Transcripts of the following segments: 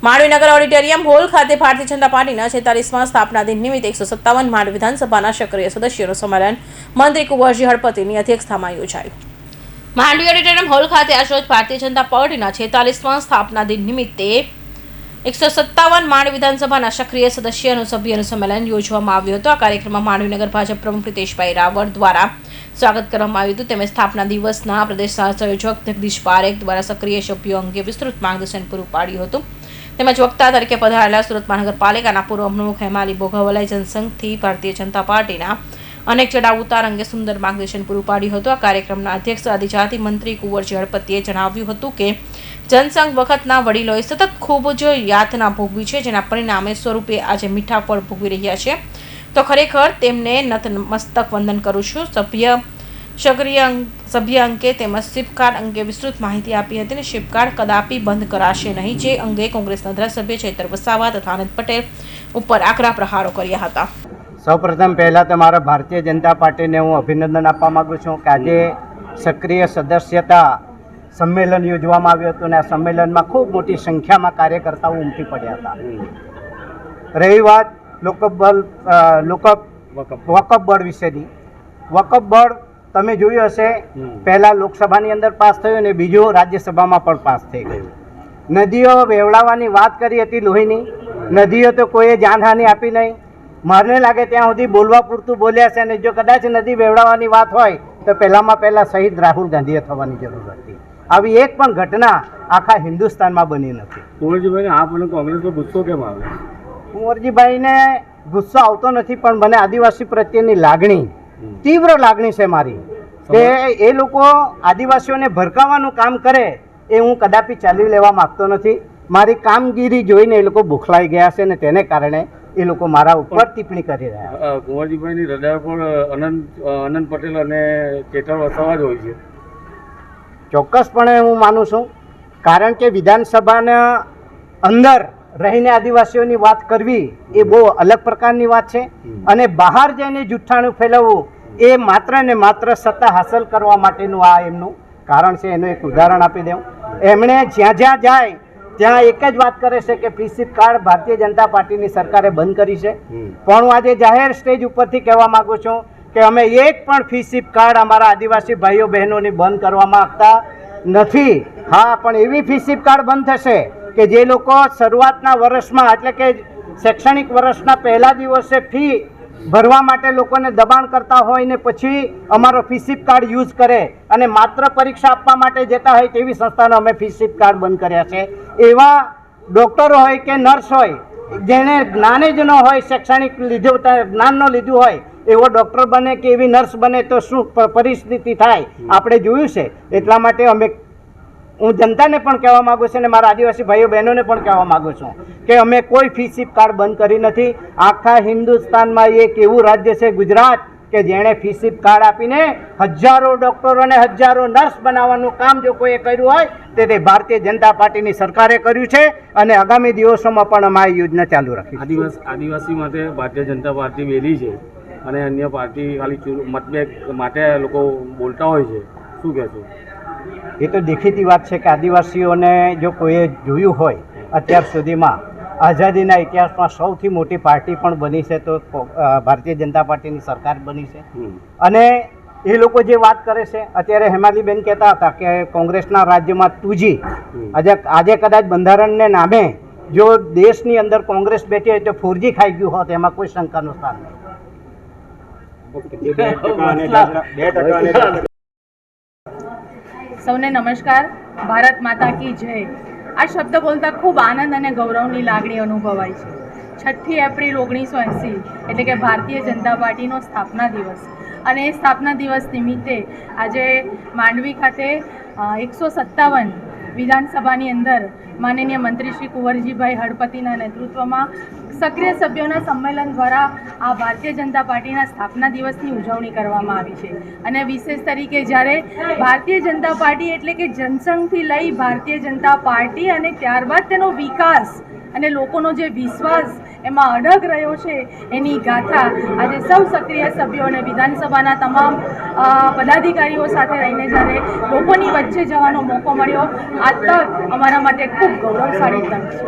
માંડવીનગર auditorium hall ખાતે ભારતીય જનતા પાર્ટીના 46મા સ્થાપના દિન નિમિત્તે 157 માંડવી વિધાનસભાના સક્રિય સદસ્યોનું સંમેલન મંત્રી કુંવરજી હળપતિની અધ્યક્ષતામાં યોજાયું. માંડવી ઓડિટોરિયમ હોલ ખાતે આજરોજ ભારતીય જનતા પાર્ટીના 46મા સ્થાપના દિન નિમિત્તે 157 માંડવી વિધાનસભાના સક્રિય સભ્યોનું સંમેલન યોજવામાં આવ્યું હતું. આ કાર્યક્રમમાં માંડવીનગર ભાજપ પ્રમુખ પ્રિતેશભાઈ રાવળ દ્વારા સ્વાગત કરવામાં આવ્યું હતું. તેમજ સ્થાપના દિવસના પ્રદેશ સંયોજક જગદીશ પારેખ દ્વારા સક્રિય સભ્યો અંગે વિસ્તૃત માર્ગદર્શન પૂરું પાડ્યું હતું. તેમજ વક્તા તરીકે પધારેલા સુરત મહાનગરપાલિકાના પૂર્વ પ્રમુખ હેમાલી બોઘાવલાએ જનસંઘથી ભારતીય જનતા પાર્ટીના અનેક ચડાવ ઉતાર અંગે સુંદર માર્ગદર્શન પૂરું પાડ્યું હતું. આ કાર્યક્રમના અધ્યક્ષ આદિજાતિ મંત્રી કુંવરજી હળપતિએ જણાવ્યું હતું કે જનસંઘ વખતના વડીલોએ સતત ખૂબ જ યાતના ભોગવી છે, જેના પરિણામે સ્વરૂપે આજે મીઠા ફળ ભોગવી રહ્યા છે. તો ખરેખર તેમને નતમસ્તક વંદન કરું છું. સભ્ય અંકે તેમજ સિપ કાર્ડ અંગે વિસ્તૃત માહિતી આપી હતી. સિપ કાર્ડ કદાપી બંધ કરાશે નહીં, જે અંગે કોંગ્રેસના ધારાસભ્ય ચૈતર વસાવા તથા આનંદ પટેલ ઉપર આકરા પ્રહારો કર્યા હતા. સૌપ્રથમ પહેલાં તો મારા ભારતીય જનતા પાર્ટીને હું અભિનંદન આપવા માગું છું કે આજે સક્રિય સદસ્યતા સંમેલન યોજવામાં આવ્યું હતું અને આ સંમેલનમાં ખૂબ મોટી સંખ્યામાં કાર્યકર્તાઓ ઉમટી પડ્યા હતા. રહી વાત વકફ બોર્ડ વિશેની, વકફ બોર્ડ તમે જોયું હશે પહેલાં લોકસભાની અંદર પાસ થયું અને બીજું રાજ્યસભામાં પણ પાસ થઈ ગયું. નદીઓ વેવડાવવાની વાત કરી હતી લોહીની, નદીઓ તો કોઈએ જાનહાનિ આપી નહીં. મને લાગે ત્યાં સુધી બોલવા પૂરતું બોલ્યા છે અને જો કદાચ નદી વેવડાવવાની વાત હોય તો પહેલાં શહીદ રાહુલ ગાંધીએ થવાની જરૂર હતી. આવી એક પણ ઘટના આખા હિન્દુસ્તાનમાં બની નથી. કુંવરજીભાઈને આપ અને કોંગ્રેસનો ગુસ્સો કેમ આવે? કુંવરજીભાઈને ગુસ્સો આવતો નથી, પણ મને આદિવાસી પ્રત્યેની લાગણી, તીવ્ર લાગણી છે મારી, કે એ લોકો આદિવાસીઓને ભડકાવવાનું કામ કરે એ હું કદાપી ચાલી લેવા માગતો નથી. મારી કામગીરી જોઈને એ લોકો બોખલાઈ ગયા છે અને તેને કારણે એ લોકો મારા ઉપર ટિપ્પણી કરી રહ્યા. કુંવરજીભાઈની હૃદય પર આનંદ પટેલ અને ચેતર વસાવા જ હોય છે. ચોક્કસપણે હું માનું છું, કારણ કે વિધાનસભાના અંદર રહીને આદિવાસીઓની વાત કરવી એ બહુ અલગ પ્રકારની વાત છે અને બહાર જઈને જુઠ્ઠાણું ફેલાવવું એ માત્ર ને માત્ર સત્તા હાંસલ કરવા માટેનું આ એમનું કારણ છે. એનું એક ઉદાહરણ આપી દઉં. એમણે જ્યાં જ્યાં જાય ત્યાં એક જ વાત કરે છે કે પીસીપ કાર્ડ ભારતીય જનતા પાર્ટીની સરકારે બંધ કરી છે. પણ હું આજે જાહેર સ્ટેજ ઉપરથી કહેવા માગું છું કે અમે એક પણ ફીસીપ કાર્ડ અમારા આદિવાસી ભાઈઓ બહેનોની બંધ કરવા માંગતા નથી. હા, પણ એવી ફીસીપ કાર્ડ બંધ થશે કે જે લોકો શરૂઆતના વર્ષમાં એટલે કે શૈક્ષણિક વર્ષના પહેલા દિવસે ફી ભરવા માટે લોકોને દબાણ કરતા હોય ને પછી અમારો ફીસીપ કાર્ડ યુઝ કરે અને માત્ર પરીક્ષા આપવા માટે જતા હોય તેવી સંસ્થાનો અમે ફીસીપ કાર્ડ બંધ કર્યા છે. એવા ડૉક્ટરો હોય કે નર્સ હોય જેને જ્ઞાન જ ન હોય, શૈક્ષણિક જ્ઞાન ન લીધું હોય, એવો ડૉક્ટર બને કે એવી નર્સ બને તો શું પરિસ્થિતિ થાય આપણે જોયું છે. એટલા માટે હું જનતાને પણ કહેવા માગું છું અને મારા આદિવાસી ભાઈઓ બહેનોને પણ કહેવા માગું છું કે અમે કોઈ ફીસીપ કાર્ડ બંધ કરી નથી. આખા હિન્દુસ્તાનમાં એક એવું રાજ્ય છે ગુજરાત કે જેણે ફીસીપ કાર્ડ આપીને હજારો ડૉક્ટરોને હજારો નર્સ બનાવવાનું કામ જો કોઈએ કર્યું હોય તે ભારતીય જનતા પાર્ટીની સરકારે કર્યું છે અને આગામી દિવસોમાં પણ અમે આ યોજના ચાલુ રાખી. આદિવાસી માટે ભારતીય જનતા પાર્ટી વેલી છે અને અન્ય પાર્ટી ખાલી મતભેદ માટે લોકો બોલતા હોય છે, શું કહેશો? એ તો દેખીતી વાત છે કે આદિવાસીઓને જો કોઈએ જોયું હોય અત્યાર સુધીમાં આઝાદીના ઇતિહાસમાં સૌથી મોટી પાર્ટી પણ બની છે તો ભારતીય જનતા પાર્ટીની સરકાર બની છે. અને એ લોકો જે વાત કરે છે, અત્યારે હેમાલીબેન કહેતા હતા કે કોંગ્રેસના રાજ્યમાં 2G, આજે કદાચ બંધારણને નામે જો દેશની અંદર કોંગ્રેસ બેઠી હોય તો 4G ખાઈ ગયું હોત, એમાં કોઈ શંકાનું સ્થાન નહીં. સૌને નમસ્કાર. ભારત માતા કી જય. આ શબ્દ બોલતા ખૂબ આનંદ અને ગૌરવની લાગણી અનુભવાય છે. 6 એપ્રિલ 1980 એટલે કે ભારતીય જનતા પાર્ટીનો સ્થાપના દિવસ અને એ સ્થાપના દિવસ નિમિત્તે આજે માંડવી ખાતે 157 વિધાનસભાની અંદર માનનીય મંત્રી શ્રી કુંવરજીભાઈ હળપતિના નેતૃત્વમાં સક્રિય સભ્યોના સંમેલન દ્વારા આ ભારતીય જનતા પાર્ટીના સ્થાપના દિવસની ઉજવણી કરવામાં આવી છે. અને વિશેષ તરીકે જ્યારે ભારતીય જનતા પાર્ટી એટલે કે જનસંઘથી લઈ ભારતીય જનતા પાર્ટી અને ત્યારબાદ તેનો વિકાસ અને લોકોનો જે વિશ્વાસ એમાં અડગ રહ્યો છે એની ગાથા આજે સૌ સક્રિય સભ્યો અને વિધાનસભાના તમામ પદાધિકારીઓ સાથે રહીને જ્યારે લોકોની વચ્ચે જવાનો મોકો મળ્યો આ તક અમારા માટે ખૂબ ગૌરવશાળી તક છે.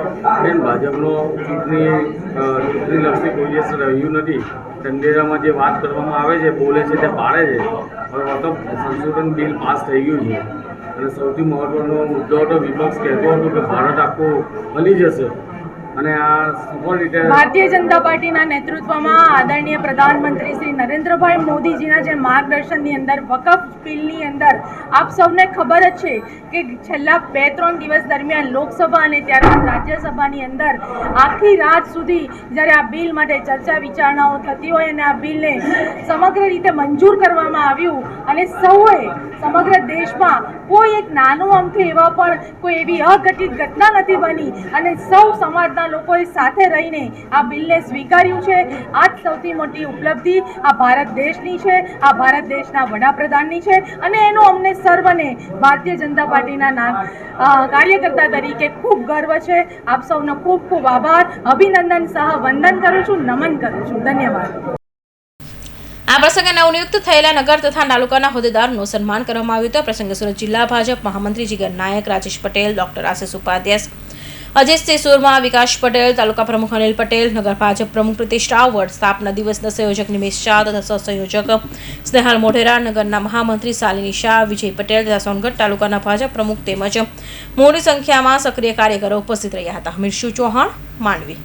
બેન, ભાજપનો ચૂંટણીલક્ષી કોઈ દિવસ રહ્યું નથી. ઢંઢેરામાં જે વાત કરવામાં આવે છે, બોલે છે, તે પાડે છે. હવે તો સંશોધન બિલ પાસ થઈ ગયું છે અને સૌથી મહત્વનો મુદ્દો હતો વિપક્ષ કહેતો હતો કે ભારત આખું હલી જશે અને આ સફળ રીતે ભારતીય જનતા પાર્ટીના નેતૃત્વમાં આદરણીય પ્રધાનમંત્રી શ્રી નરેન્દ્રભાઈ મોદીજીના જે માર્ગદર્શનની અંદર વકફ બિલની અંદર આપ સૌને ખબર જ છે કે છેલ્લા 2-3 દિવસ દરમિયાન લોકસભા અને ત્યારબાદ રાજ્યસભાની અંદર આખી રાત સુધી જ્યારે આ બિલ માટે ચર્ચા વિચારણાઓ થતી હોય અને આ બિલને સમગ્ર રીતે મંજૂર કરવામાં આવ્યું અને સૌએ સમગ્ર દેશમાં કોઈ એક નાનું અમથું એવા પણ કોઈ એવી અઘટિત ઘટના નથી બની અને સૌ સમાજના લોકોએ સાથે રહીને આ બિલને સ્વીકાર્યું છે. આ જ સૌથી મોટી ઉપલબ્ધિ આ ભારત દેશની છે, આ ભારત દેશના વડાપ્રધાનની છે અને એનો અમને સર્વને ભારતીય જનતા પાર્ટીના કાર્યકર્તા તરીકે ખૂબ ગર્વ છે. આપ સૌનો ખૂબ ખૂબ આભાર, અભિનંદન સહ વંદન કરું છું, નમન કરું છું. ધન્યવાદ. આ પ્રસંગે નવનિયુક્ત થયેલા નગર તથા તાલુકાના હોદ્દેદારોનું સન્માન કરવામાં આવ્યું હતું. પ્રસંગે સુરત જિલ્લા ભાજપ મહામંત્રી જીગર નાયક, રાજેશ પટેલ, ડોક્ટર આશિષ ઉપાધ્યાય, અજીતસિંહ સુરમા, વિકાસ પટેલ, તાલુકા પ્રમુખ અનિલ પટેલ, નગર ભાજપ પ્રમુખ પ્રીતિશ રાવળ, સ્થાપના દિવસના સંયોજક નિમેશ શાહ તથા સહસંયોજક સ્નેહાલ મોઢેરા, નગરના મહામંત્રી શાલિની શાહ, વિજય પટેલ તથા સોનગઢ તાલુકાના ભાજપ પ્રમુખ તેમજ મોટી સંખ્યામાં સક્રિય કાર્યકરો ઉપસ્થિત રહ્યા હતા. મિર્શુ ચૌહાણ, માંડવી.